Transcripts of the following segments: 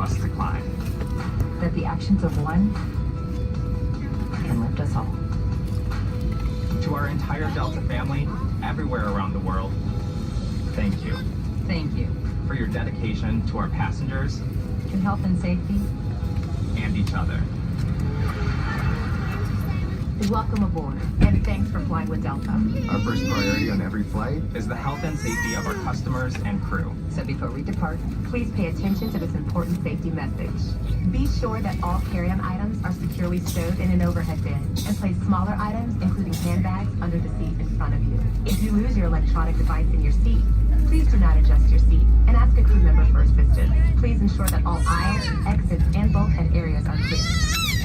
must decline. That the actions of one can lift us all. To our entire Delta family, everywhere around the world, thank you. Thank you. For your dedication to our passengers To health and safety. and each other. Welcome aboard, and thanks for flying with Delta. Our first priority on every flight Is the health and safety of our customers and crew. So before we depart, Please pay attention to this important safety message. Be sure that all carry-on items are securely stowed in an overhead bin, and place smaller items, including handbags, under the seat in front of you. If you lose your electronic device in your seat, please do not adjust your seat and ask a crew member for assistance. Please ensure that all aisles, exits, and bulkhead areas are clear.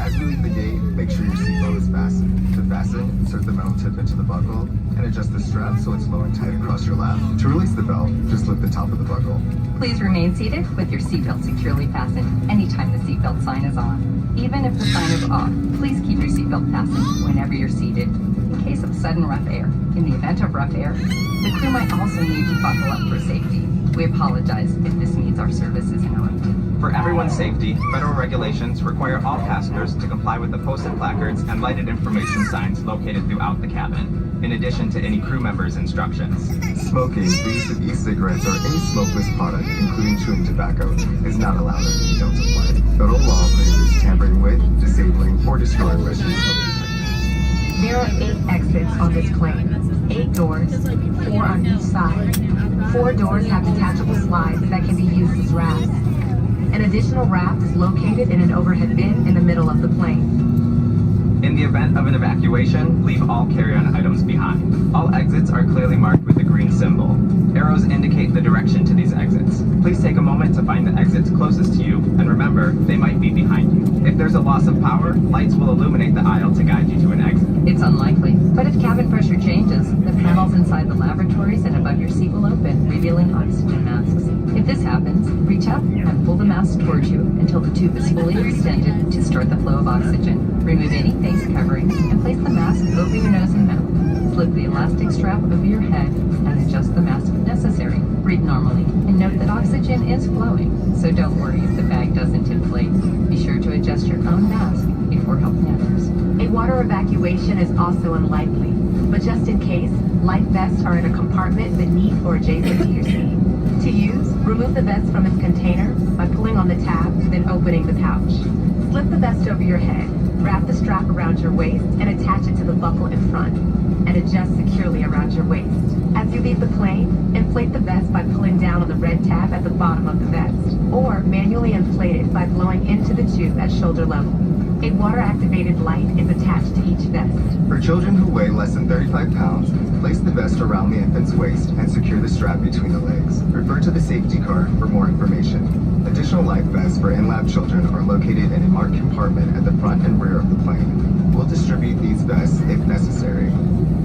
As we leave the gate, make sure your seatbelt is fastened. To fasten, insert the metal tip into the buckle and adjust the strap so it's low and tight across your lap. To release the belt, just lift the top of the buckle. please remain seated with your seatbelt securely fastened anytime the seatbelt sign is on. Even if the sign is off, please keep your seatbelt fastened whenever you're seated. In case of sudden rough air, in the event of rough air, the crew might also need to buckle up for safety. We apologize if this means our service is interrupted. For everyone's safety, federal regulations require all passengers to comply with the posted placards and lighted information signs located throughout the cabin, in addition to any crew members' instructions. Smoking, the use of e-cigarettes or any smokeless product, including chewing tobacco, is not allowed on any Delta flight. Federal law prohibits tampering with, disabling, or destroying registered smoking. There are 8 exits on this plane. 8 doors, 4 on each side. 4 doors have detachable slides that can be used as rafts. An additional raft is located in an overhead bin in the middle of the plane. In the event of an evacuation, leave all carry-on items behind. All exits are clearly marked with a green symbol. Arrows indicate the direction to these exits. Please take a moment to find the exits closest to you, and remember, they might be behind you. If there's a loss of power, lights will illuminate the aisle to guide you to an exit. It's unlikely, but if cabin pressure changes, the panels inside the lavatories and above your seat will open, revealing oxygen masks. If this happens, reach up and pull the mask towards you until the tube is fully extended to start the flow of oxygen. Remove any face covering and place the mask over your nose and mouth. Slip the elastic strap over your head and adjust the mask if necessary. Breathe normally and note that oxygen is flowing, so don't worry if the bag doesn't inflate. Be sure to adjust your own mask before helping others. A water evacuation is also unlikely, but just in case, life vests are in a compartment beneath or adjacent to your seat. To use, remove the vest from its container by pulling on the tab, then opening the pouch. Slip the vest over your head, wrap the strap around your waist, and attach it to the buckle in front, and adjust securely around your waist. As you leave the plane, inflate the vest by pulling down on the red tab at the bottom of the vest, or manually inflate it by blowing into the tube at shoulder level. A water-activated light is attached to each vest. For children who weigh less than 35 pounds, place the vest around the infant's waist and secure the strap between the legs. Refer to the safety card for more information. Additional life vests for in-lab children are located in a marked compartment at the front and rear of the plane. We'll distribute these vests if necessary.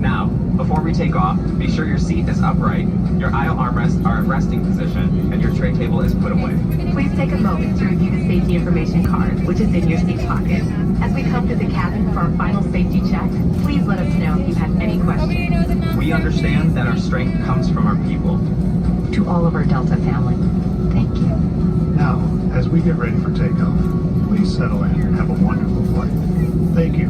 Now, before we take off, be sure your seat is upright, your aisle armrests are in resting position, and your tray table is put away. Please take a moment to review the safety information card, which is in your seat pocket. As we come to the cabin for our final safety check, please let us know if you have any questions. We understand that our strength comes from our people. To all of our Delta family, thank you. Now, as we get ready for takeoff, please settle in and have a wonderful flight. Thank you